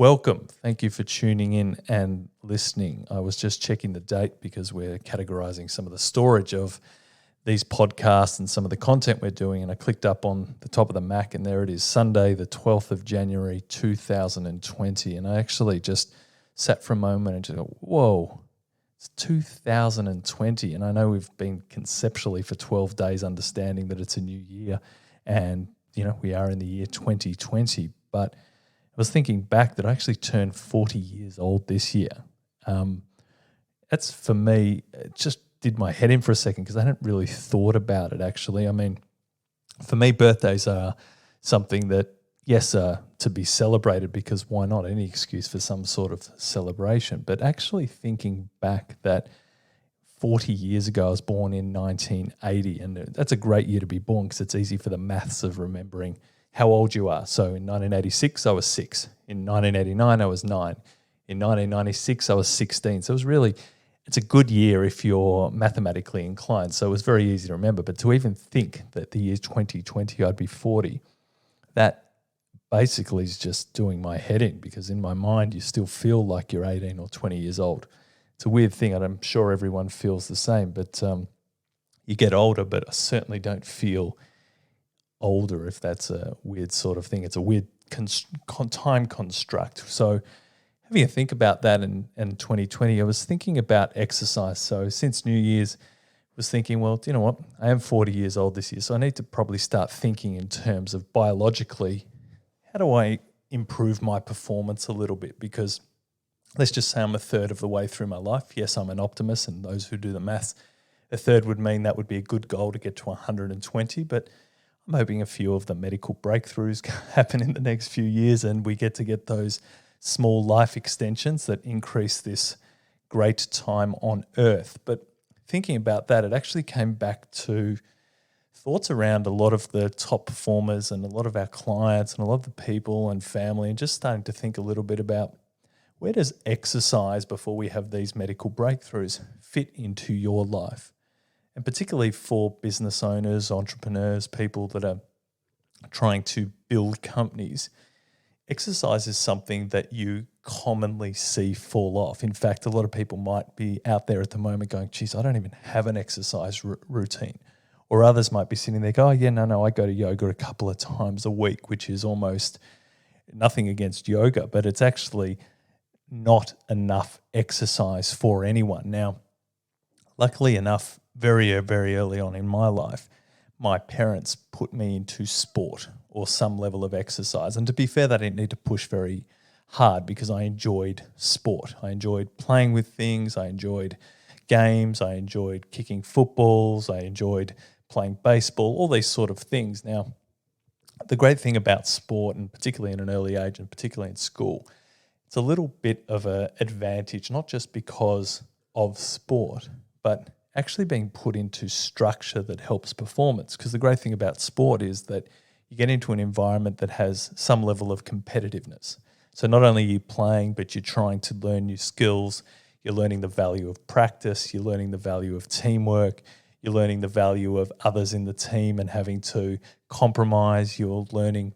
Welcome. Thank you for tuning in and listening. I was just checking the date because we're categorizing some of the storage of these podcasts and some of the content we're doing, and I clicked up on the top of the Mac and there it is, Sunday the 12th of January 2020, and I actually just sat for a moment and just go, whoa, it's 2020, and I know we've been conceptually for 12 days understanding that it's a new year and, we are in the year 2020, but I was thinking back that I actually turned 40 years old this year. That's, for me, it just did my head in for a second because I hadn't really thought about it, actually. I mean, for me, birthdays are something that, yes, are to be celebrated because why not? Any excuse for some sort of celebration. But actually thinking back that 40 years ago, I was born in 1980, and that's a great year to be born because it's easy for the maths of remembering how old you are. So in 1986, I was 6. In 1989, I was 9. In 1996, I was 16. So it's a good year if you're mathematically inclined. So it was very easy to remember. But to even think that the year 2020, I'd be 40, that basically is just doing my head in because in my mind, you still feel like you're 18 or 20 years old. It's a weird thing, and I'm sure everyone feels the same. But you get older, but I certainly don't feel older, if that's a weird sort of thing. It's a weird time construct. So having a think about that in 2020, I was thinking about exercise. So since New Year's, I was thinking, well, you know what? I am 40 years old this year, so I need to probably start thinking in terms of biologically, how do I improve my performance a little bit? Because let's just say I'm a third of the way through my life. Yes, I'm an optimist, and those who do the maths, a third would mean that would be a good goal to get to 120, but I'm hoping a few of the medical breakthroughs happen in the next few years and we get those small life extensions that increase this great time on Earth. But thinking about that, it actually came back to thoughts around a lot of the top performers and a lot of our clients and a lot of the people and family, and just starting to think a little bit about where does exercise before we have these medical breakthroughs fit into your life? And particularly for business owners, entrepreneurs, people that are trying to build companies, exercise is something that you commonly see fall off. In fact, a lot of people might be out there at the moment going, geez, I don't even have an exercise routine. Or others might be sitting there going, I go to yoga a couple of times a week, which is almost nothing against yoga, but it's actually not enough exercise for anyone. Now, luckily enough, very, very early on in my life, my parents put me into sport or some level of exercise. And to be fair, they didn't need to push very hard because I enjoyed sport. I enjoyed playing with things. I enjoyed games. I enjoyed kicking footballs. I enjoyed playing baseball, all these sort of things. Now, the great thing about sport, and particularly in an early age and particularly in school, it's a little bit of an advantage, not just because of sport, but actually being put into structure that helps performance. Because the great thing about sport is that you get into an environment that has some level of competitiveness. So not only are you playing, but you're trying to learn new skills, you're learning the value of practice, you're learning the value of teamwork, you're learning the value of others in the team and having to compromise, you're learning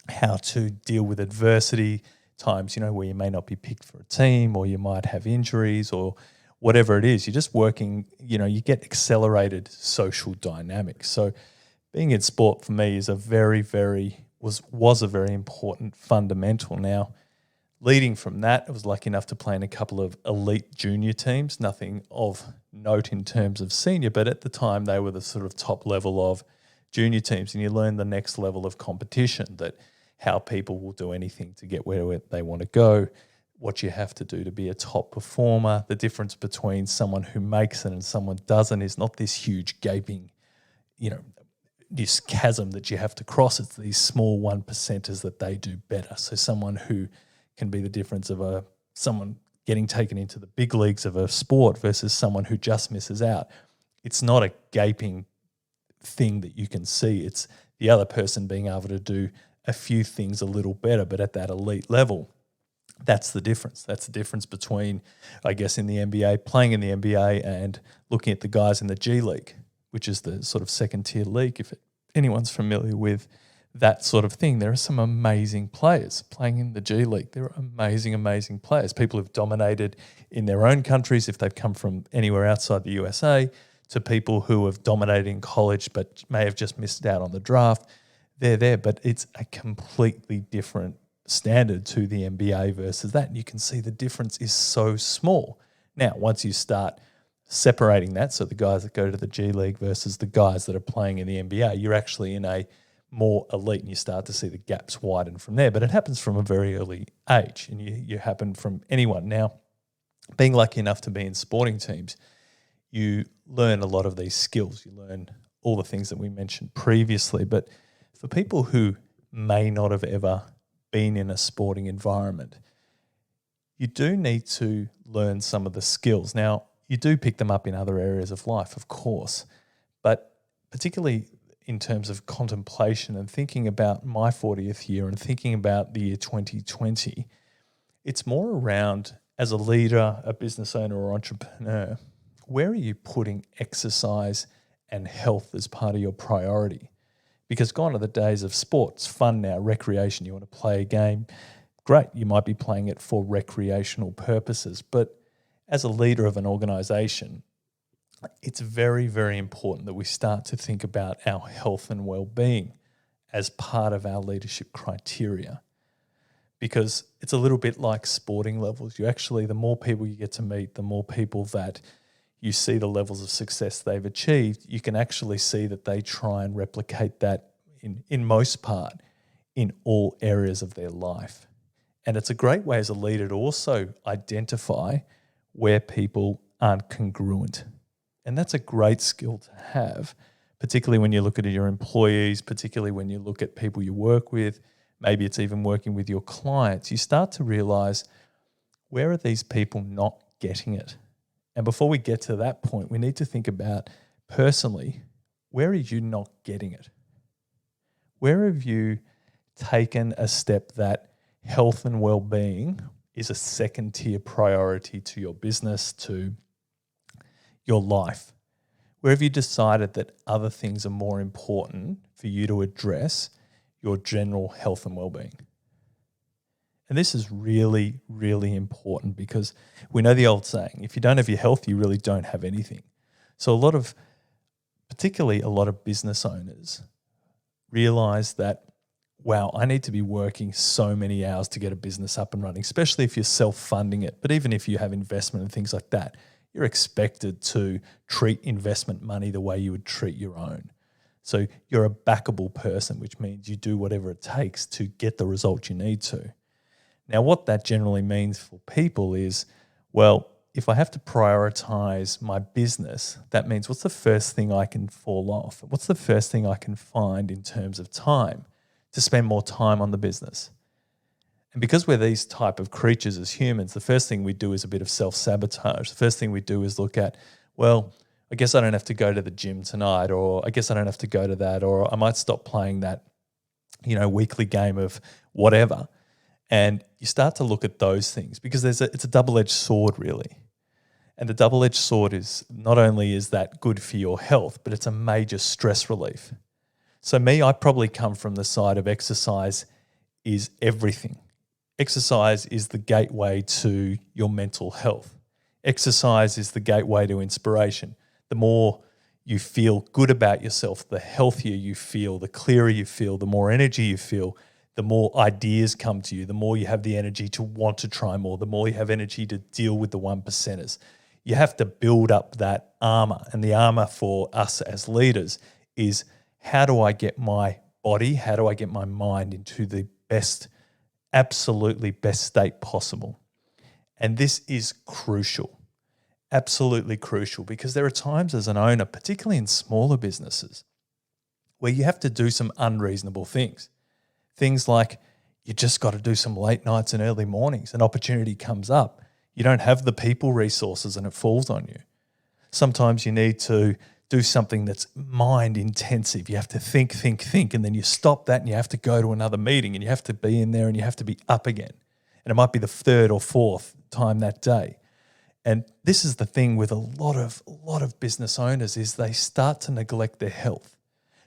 how to deal with adversity, times, where you may not be picked for a team or you might have injuries or whatever it is. You're just working, you get accelerated social dynamics. So being in sport for me is was a very important fundamental. Now, leading from that, I was lucky enough to play in a couple of elite junior teams, nothing of note in terms of senior, but at the time they were the sort of top level of junior teams, and you learn the next level of competition, that how people will do anything to get where they want to go, what you have to do to be a top performer. The difference between someone who makes it and someone doesn't is not this huge gaping, this chasm that you have to cross. It's these small 1%ers that they do better. So someone who can be the difference of someone getting taken into the big leagues of a sport versus someone who just misses out. It's not a gaping thing that you can see. It's the other person being able to do a few things a little better, but at that elite level. That's the difference. That's the difference between, I guess, in the NBA, playing in the NBA and looking at the guys in the G League, which is the sort of second-tier league. If anyone's familiar with that sort of thing. There are some amazing players playing in the G League. There are amazing, amazing players. People who've dominated in their own countries if they've come from anywhere outside the USA, to people who have dominated in college but may have just missed out on the draft. They're there, but it's a completely different standard to the NBA versus that. And you can see the difference is so small. Now, once you start separating that, so the guys that go to the G League versus the guys that are playing in the NBA, you're actually in a more elite, and you start to see the gaps widen from there. But it happens from a very early age, and you happen from anyone. Now, being lucky enough to be in sporting teams, you learn a lot of these skills. You learn all the things that we mentioned previously. But for people who may not have ever been in a sporting environment, you do need to learn some of the skills. Now, you do pick them up in other areas of life, of course, but particularly in terms of contemplation and thinking about my 40th year and thinking about the year 2020, it's more around, as a leader, a business owner or entrepreneur, where are you putting exercise and health as part of your priority? Because gone are the days of sports, fun now, recreation. You want to play a game, great, you might be playing it for recreational purposes. But as a leader of an organization, it's very, very important that we start to think about our health and well-being as part of our leadership criteria. Because it's a little bit like sporting levels. You actually, the more people you get to meet, the more people that you see the levels of success they've achieved, you can actually see that they try and replicate that in most part in all areas of their life. And it's a great way as a leader to also identify where people aren't congruent. And that's a great skill to have, particularly when you look at your employees, particularly when you look at people you work with. Maybe it's even working with your clients. You start to realize, where are these people not getting it? And before we get to that point, we need to think about personally, where are you not getting it? Where have you taken a step that health and well-being is a second-tier priority to your business, to your life? Where have you decided that other things are more important for you to address your general health and well-being? And this is really, really important, because we know the old saying, if you don't have your health, you really don't have anything. So particularly a lot of business owners realize that, wow, I need to be working so many hours to get a business up and running, especially if you're self-funding it. But even if you have investment and things like that, you're expected to treat investment money the way you would treat your own. So you're a backable person, which means you do whatever it takes to get the result you need to. Now, what that generally means for people is, well, if I have to prioritize my business, that means what's the first thing I can fall off? What's the first thing I can find in terms of time to spend more time on the business? And because we're these type of creatures as humans, the first thing we do is a bit of self-sabotage. The first thing we do is look at, well, I guess I don't have to go to the gym tonight, or I guess I don't have to go to that, or I might stop playing that, weekly game of whatever. And you start to look at those things, because it's a double-edged sword, really. And the double-edged sword is, not only is that good for your health, but it's a major stress relief. So I probably come from the side of exercise is everything. Exercise is the gateway to your mental health. Exercise is the gateway to inspiration. The more you feel good about yourself, the healthier you feel, the clearer you feel, the more energy you feel, the more ideas come to you, the more you have the energy to want to try more, the more you have energy to deal with the 1%ers. You have to build up that armor. And the armor for us as leaders is, how do I get my body, how do I get my mind into the best, absolutely best state possible? And this is crucial, absolutely crucial, because there are times as an owner, particularly in smaller businesses, where you have to do some unreasonable things. Things like, you just got to do some late nights and early mornings. An opportunity comes up. You don't have the people resources and it falls on you. Sometimes you need to do something that's mind intensive. You have to think, and then you stop that and you have to go to another meeting and you have to be in there and you have to be up again. And it might be the third or fourth time that day. And this is the thing with a lot of business owners, is they start to neglect their health.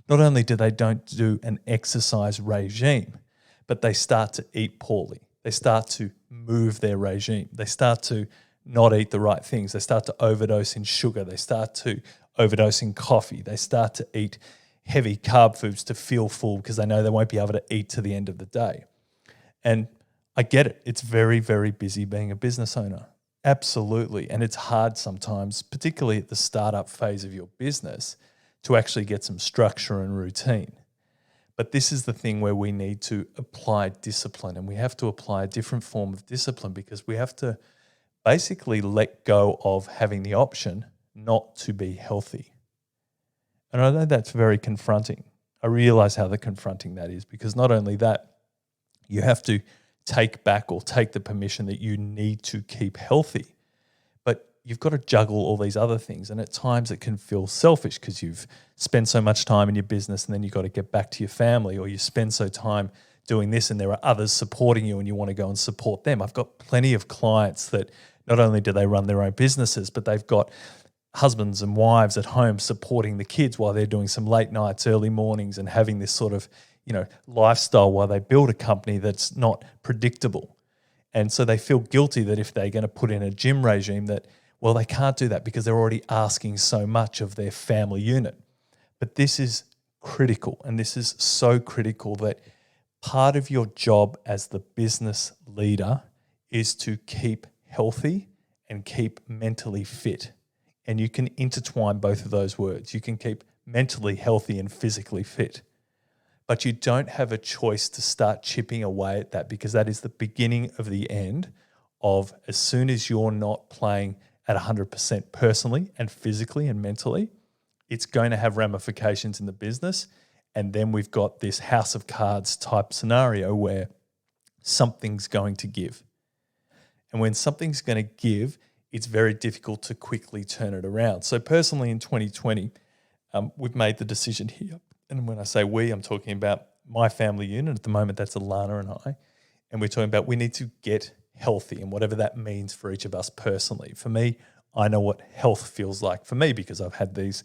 not only do they don't do an exercise regime, but they start to eat poorly. They start to move their regime. They start to not eat the right things. They start to overdose in sugar. They start to overdose in coffee. They start to eat heavy carb foods to feel full because they know they won't be able to eat to the end of the day. And I get it. It's very, very busy being a business owner. Absolutely. And it's hard sometimes, particularly at the startup phase of your business, to actually get some structure and routine. But this is the thing where we need to apply discipline, and we have to apply a different form of discipline because we have to basically let go of having the option not to be healthy. And I know that's very confronting. I realize how confronting that is because not only that, you have to take back or take the permission that you need to keep healthy, but you've got to juggle all these other things. And at times it can feel selfish because you've spent so much time in your business and then you've got to get back to your family, or you spend so time doing this and there are others supporting you and you want to go and support them. I've got plenty of clients that not only do they run their own businesses, but they've got husbands and wives at home supporting the kids while they're doing some late nights, early mornings, and having this sort of, lifestyle while they build a company that's not predictable. And so they feel guilty that if they're going to put in a gym regime that, well, they can't do that because they're already asking so much of their family unit. But this is critical, and this is so critical that part of your job as the business leader is to keep healthy and keep mentally fit. And you can intertwine both of those words. You can keep mentally healthy and physically fit. But you don't have a choice to start chipping away at that because that is the beginning of the end of as soon as you're not playing at 100% personally and physically and mentally, it's going to have ramifications in the business. And then we've got this house of cards type scenario where something's going to give. And when something's going to give, it's very difficult to quickly turn it around. So personally in 2020, we've made the decision here. And when I say we, I'm talking about my family unit. At the moment, that's Alana and I. And we're talking about we need to get healthy and whatever that means for each of us personally. For me, I know what health feels like for me because I've had these,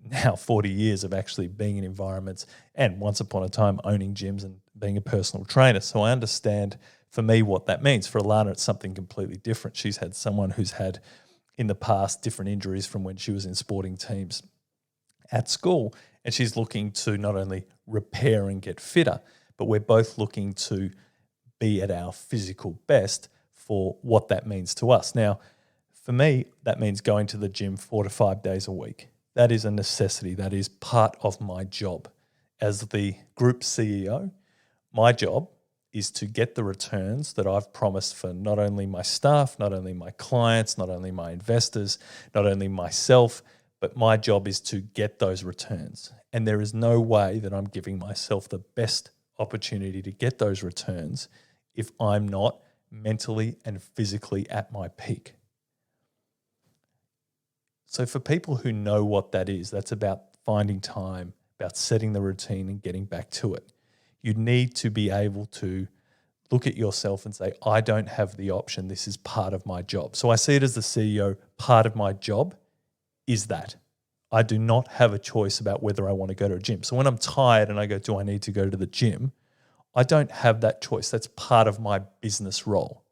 now 40 years of actually being in environments and once upon a time owning gyms and being a personal trainer. So I understand for me what that means. For Alana, it's something completely different. She's had someone who's had in the past different injuries from when she was in sporting teams at school. And she's looking to not only repair and get fitter, but we're both looking to be at our physical best for what that means to us. Now, for me, that means going to the gym 4 to 5 days a week. That is a necessity. That is part of my job. As the group CEO, my job is to get the returns that I've promised for not only my staff, not only my clients, not only my investors, not only myself, but my job is to get those returns. And there is no way that I'm giving myself the best opportunity to get those returns if I'm not mentally and physically at my peak. So for people who know what that is, that's about finding time, about setting the routine and getting back to it. You need to be able to look at yourself and say, I don't have the option. This is part of my job. So I see it as the CEO, part of my job is that. I do not have a choice about whether I want to go to a gym. So when I'm tired and I go, do I need to go to the gym? I don't have that choice. That's part of my business role.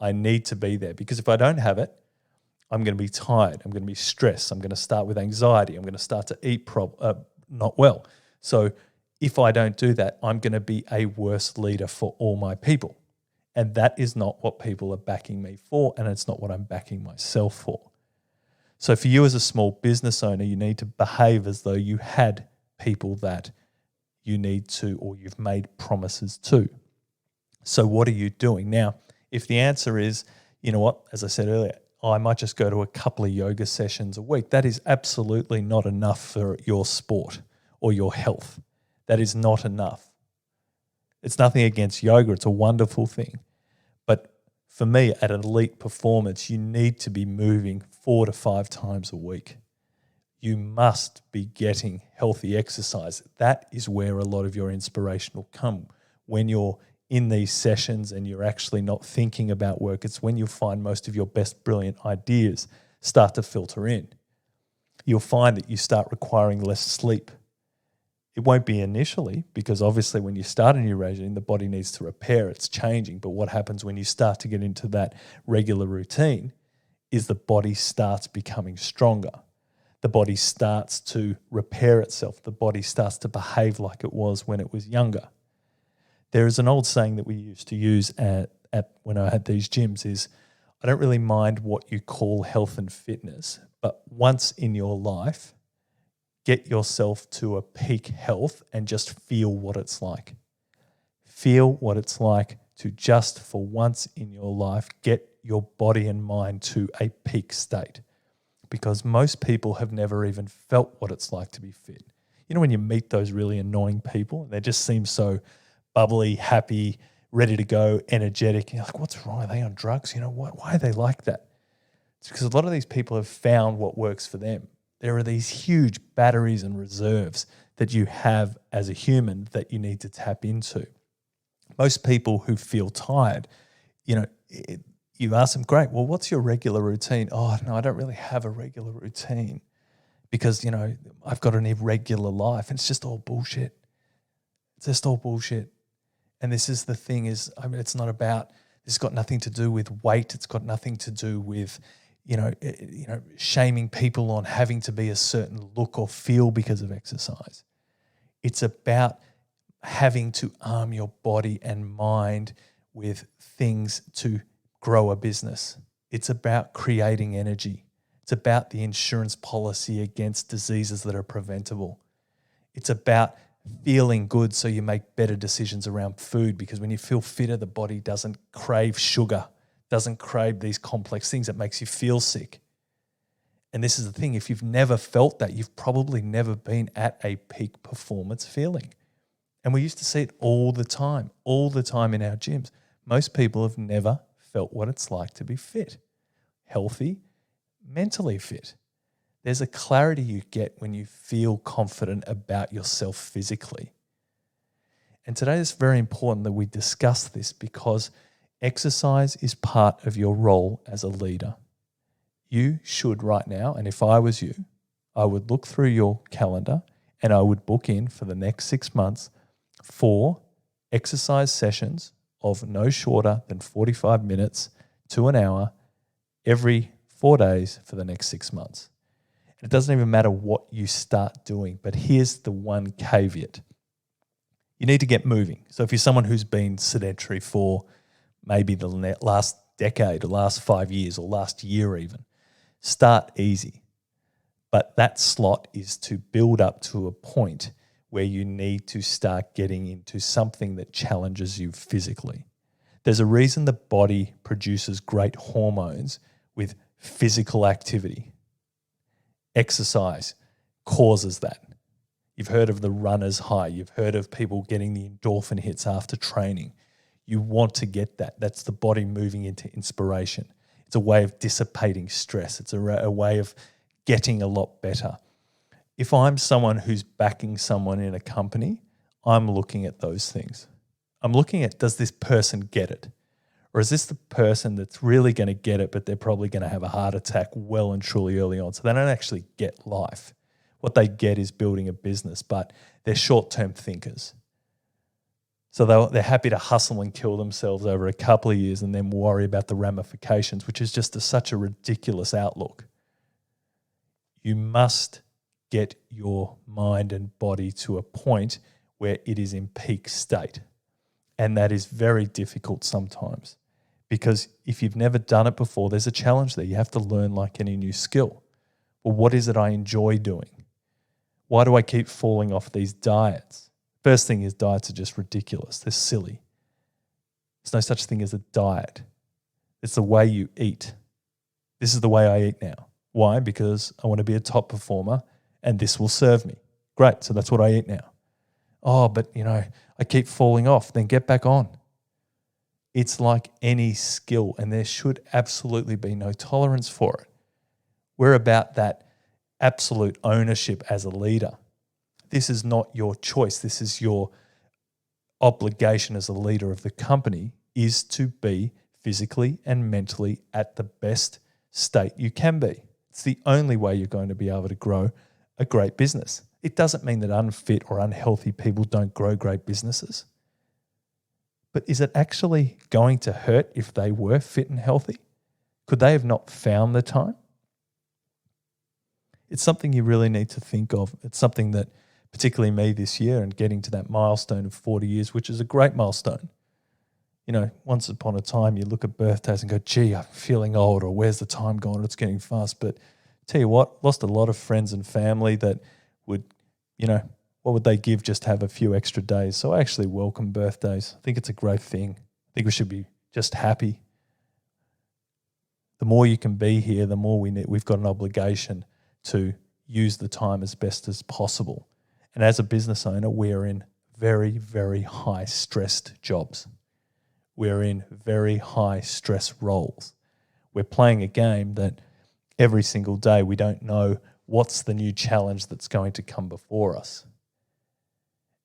I need to be there because if I don't have it, I'm going to be tired. I'm going to be stressed. I'm going to start with anxiety. I'm going to start to eat not well. So if I don't do that, I'm going to be a worse leader for all my people. And that is not what people are backing me for, and it's not what I'm backing myself for. So for you as a small business owner, you need to behave as though you had people that you need to or you've made promises to. So what are you doing? Now, if the answer is, you know what, as I said earlier, I might just go to a couple of yoga sessions a week, that is absolutely not enough for your sport or your health. That is not enough. It's nothing against yoga. It's a wonderful thing. But for me, at an elite performance, you need to be moving 4 to 5 times a week. You must be getting healthy exercise. That is where a lot of your inspiration will come. When you're in these sessions and you're actually not thinking about work, it's when you'll find most of your best brilliant ideas start to filter in. You'll find that you start requiring less sleep. It won't be initially, because obviously when you start a new regime, the body needs to repair, it's changing. But what happens when you start to get into that regular routine is the body starts becoming stronger. The body starts to repair itself. The body starts to behave like it was when it was younger. There is an old saying that we used to use at when I had these gyms is, I don't really mind what you call health and fitness, but once in your life, get yourself to a peak health and just feel what it's like. Feel what it's like to just for once in your life get your body and mind to a peak state. Because most people have never even felt what it's like to be fit. You know, when you meet those really annoying people and they just seem so bubbly, happy, ready to go, energetic, and you're like, what's wrong? Are they on drugs? You know, why are they like that? It's because a lot of these people have found what works for them. There are these huge batteries and reserves that you have as a human that you need to tap into. Most people who feel tired, you know, you ask them, great, well, what's your regular routine? Oh, no, I don't really have a regular routine because, you know, I've got an irregular life. And it's just all bullshit. It's just all bullshit. And this is the thing is, I mean, it's got nothing to do with weight. It's got nothing to do with, shaming people on having to be a certain look or feel because of exercise. It's about having to arm your body and mind with things to grow a business. It's about creating energy. It's about the insurance policy against diseases that are preventable. It's about feeling good so you make better decisions around food, because when you feel fitter, the body doesn't crave sugar, doesn't crave these complex things that makes you feel sick. And this is the thing, if you've never felt that, you've probably never been at a peak performance feeling. And we used to see it all the time in our gyms. Most people have never felt what it's like to be fit, healthy, mentally fit. There's a clarity you get when you feel confident about yourself physically. And today it's very important that we discuss this, because exercise is part of your role as a leader. You should right now, and if I was you, I would look through your calendar and I would book in for the next 6 months 4 exercise sessions of no shorter than 45 minutes to an hour every 4 days for the next 6 months. And it doesn't even matter what you start doing, but here's the one caveat. You need to get moving. So if you're someone who's been sedentary for maybe the last decade or last 5 years or last year even, start easy. But that slot is to build up to a point where you need to start getting into something that challenges you physically. There's a reason the body produces great hormones with physical activity. Exercise causes that. You've heard of the runner's high. You've heard of people getting the endorphin hits after training. You want to get that. That's the body moving into inspiration. It's a way of dissipating stress. It's a way of getting a lot better. If I'm someone who's backing someone in a company, I'm looking at those things. I'm looking at, does this person get it? Or is this the person that's really going to get it, but they're probably going to have a heart attack well and truly early on? So they don't actually get life. What they get is building a business, but they're short-term thinkers. So they're happy to hustle and kill themselves over a couple of years and then worry about the ramifications, which is just such a ridiculous outlook. You must get your mind and body to a point where it is in peak state. And that is very difficult sometimes, because if you've never done it before, there's a challenge there. You have to learn like any new skill. Well, what is it I enjoy doing? Why do I keep falling off these diets? First thing is, diets are just ridiculous. They're silly. There's no such thing as a diet. It's the way you eat. This is the way I eat now. Why? Because I want to be a top performer and this will serve me. Great, so that's what I eat now. Oh, but I keep falling off. Then get back on. It's like any skill, and there should absolutely be no tolerance for it. We're about that absolute ownership as a leader. This is not your choice. This is your obligation as a leader of the company, is to be physically and mentally at the best state you can be. It's the only way you're going to be able to grow a great business. It doesn't mean that unfit or unhealthy people don't grow great businesses. But is it actually going to hurt if they were fit and healthy? Could they have not found the time? It's something you really need to think of. It's something that, particularly me this year and getting to that milestone of 40 years, which is a great milestone. You know, once upon a time you look at birthdays and go, gee, I'm feeling old, or where's the time gone? It's getting fast. But tell you what, lost a lot of friends and family that would, you know, what would they give just to have a few extra days? So I actually welcome birthdays. I think it's a great thing. I think we should be just happy. The more you can be here, the more we've got an obligation to use the time as best as possible. And as a business owner, we're in very, very high stressed jobs. We're in very high stress roles. We're playing a game that every single day we don't know what's the new challenge that's going to come before us.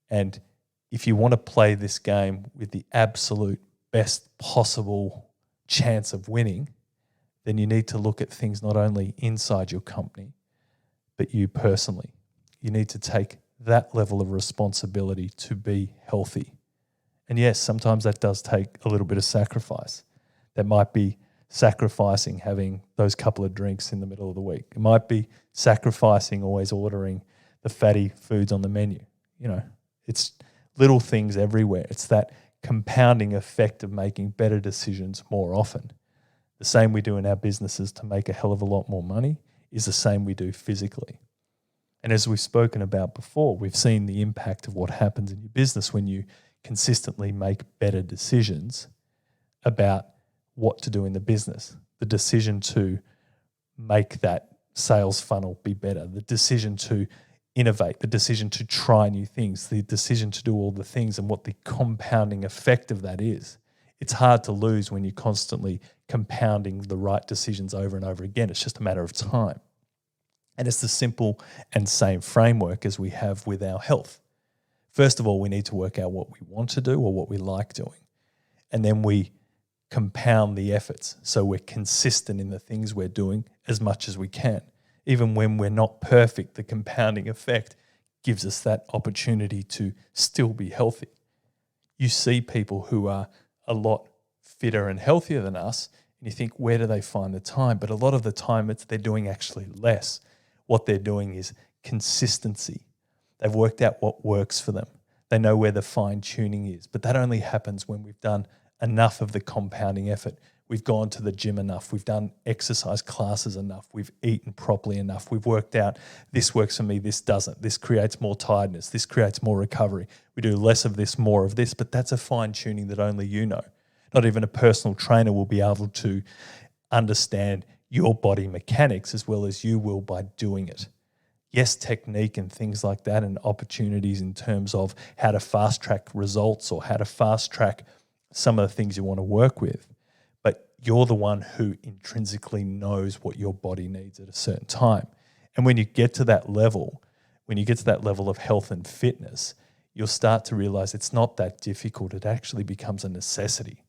And if you want to play this game with the absolute best possible chance of winning, then you need to look at things not only inside your company, but you personally. You need to take that level of responsibility to be healthy. And yes, sometimes that does take a little bit of sacrifice. That might be sacrificing having those couple of drinks in the middle of the week. It might be sacrificing always ordering the fatty foods on the menu. You know, it's little things everywhere. It's that compounding effect of making better decisions more often. The same we do in our businesses to make a hell of a lot more money is the same we do physically. And as we've spoken about before, we've seen the impact of what happens in your business when you consistently make better decisions about what to do in the business. The decision to make that sales funnel be better, the decision to innovate, the decision to try new things, the decision to do all the things, and what the compounding effect of that is. It's hard to lose when you're constantly compounding the right decisions over and over again. It's just a matter of time. And it's the simple and same framework as we have with our health. First of all, we need to work out what we want to do or what we like doing. And then we compound the efforts so we're consistent in the things we're doing as much as we can. Even when we're not perfect, the compounding effect gives us that opportunity to still be healthy. You see people who are a lot fitter and healthier than us, and you think, where do they find the time? But a lot of the time they're doing actually less. What they're doing is consistency. They've worked out what works for them. They know where the fine tuning is. But that only happens when we've done enough of the compounding effort. We've gone to the gym enough. We've done exercise classes enough. We've eaten properly enough. We've worked out this works for me, this doesn't. This creates more tiredness. This creates more recovery. We do less of this, more of this. But that's a fine tuning that only you know. Not even a personal trainer will be able to understand your body mechanics as well as you will by doing it. Yes, technique and things like that, and opportunities in terms of how to fast track results or how to fast track some of the things you want to work with. But you're the one who intrinsically knows what your body needs at a certain time. And when you get to that level, of health and fitness, you'll start to realize it's not that difficult. It actually becomes a necessity.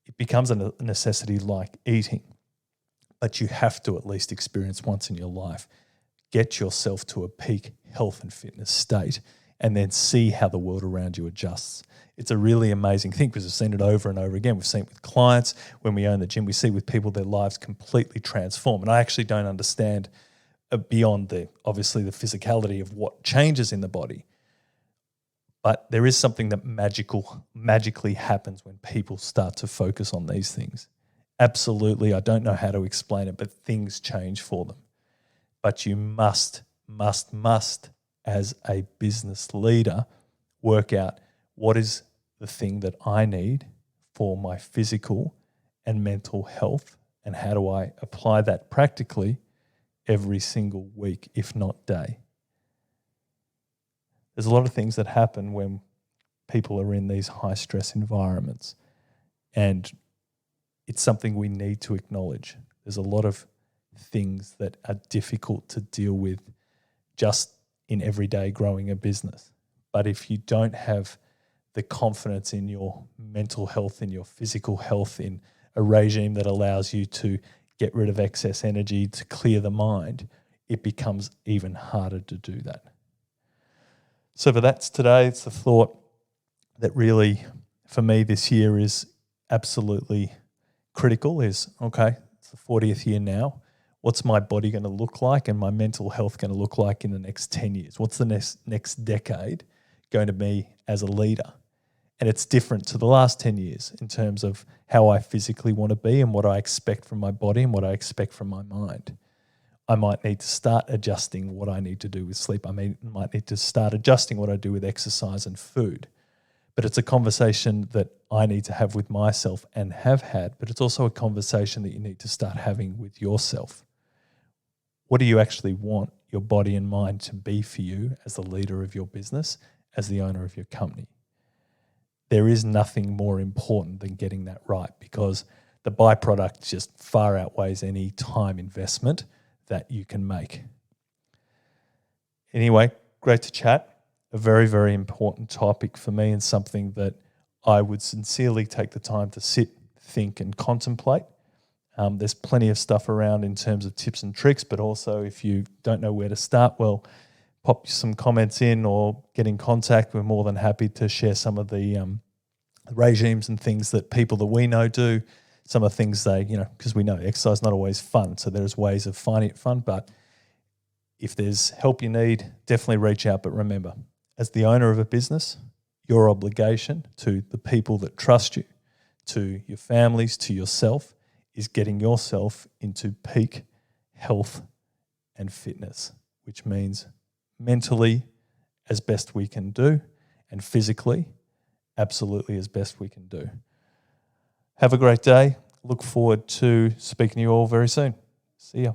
It becomes a necessity like eating. But you have to at least experience once in your life. Get yourself to a peak health and fitness state and then see how the world around you adjusts. It's a really amazing thing because we've seen it over and over again. We've seen it with clients. When we own the gym, we see with people their lives completely transform. And I actually don't understand beyond obviously the physicality of what changes in the body. But there is something that magically happens when people start to focus on these things. Absolutely, I don't know how to explain it, but things change for them. But you must, as a business leader, work out what is the thing that I need for my physical and mental health, and how do I apply that practically every single week, if not day. There's a lot of things that happen when people are in these high-stress environments, and it's something we need to acknowledge. There's a lot of things that are difficult to deal with just in everyday growing a business. But if you don't have the confidence in your mental health, in your physical health, in a regime that allows you to get rid of excess energy, to clear the mind, it becomes even harder to do that. So for that's today, it's the thought that really, for me this year is absolutely critical is, okay, it's the 40th year now. What's my body going to look like and my mental health going to look like in the next 10 years? What's the next decade going to be as a leader? And it's different to the last 10 years in terms of how I physically want to be and what I expect from my body and what I expect from my mind. I might need to start adjusting what I need to do with sleep. I might need to start adjusting what I do with exercise and food. But it's a conversation that I need to have with myself and have had, but it's also a conversation that you need to start having with yourself. What do you actually want your body and mind to be for you as the leader of your business, as the owner of your company? There is nothing more important than getting that right, because the byproduct just far outweighs any time investment that you can make. Anyway, great to chat. A very, very important topic for me and something that I would sincerely take the time to sit, think and contemplate. There's plenty of stuff around in terms of tips and tricks, but also if you don't know where to start, well, pop some comments in or get in contact. We're more than happy to share some of the regimes and things that people that we know do. Some of the things they, because we know exercise is not always fun, so there's ways of finding it fun. But if there's help you need, definitely reach out. But remember, as the owner of a business, your obligation to the people that trust you, to your families, to yourself, is getting yourself into peak health and fitness, which means mentally as best we can do and physically absolutely as best we can do. Have a great day. Look forward to speaking to you all very soon. See ya.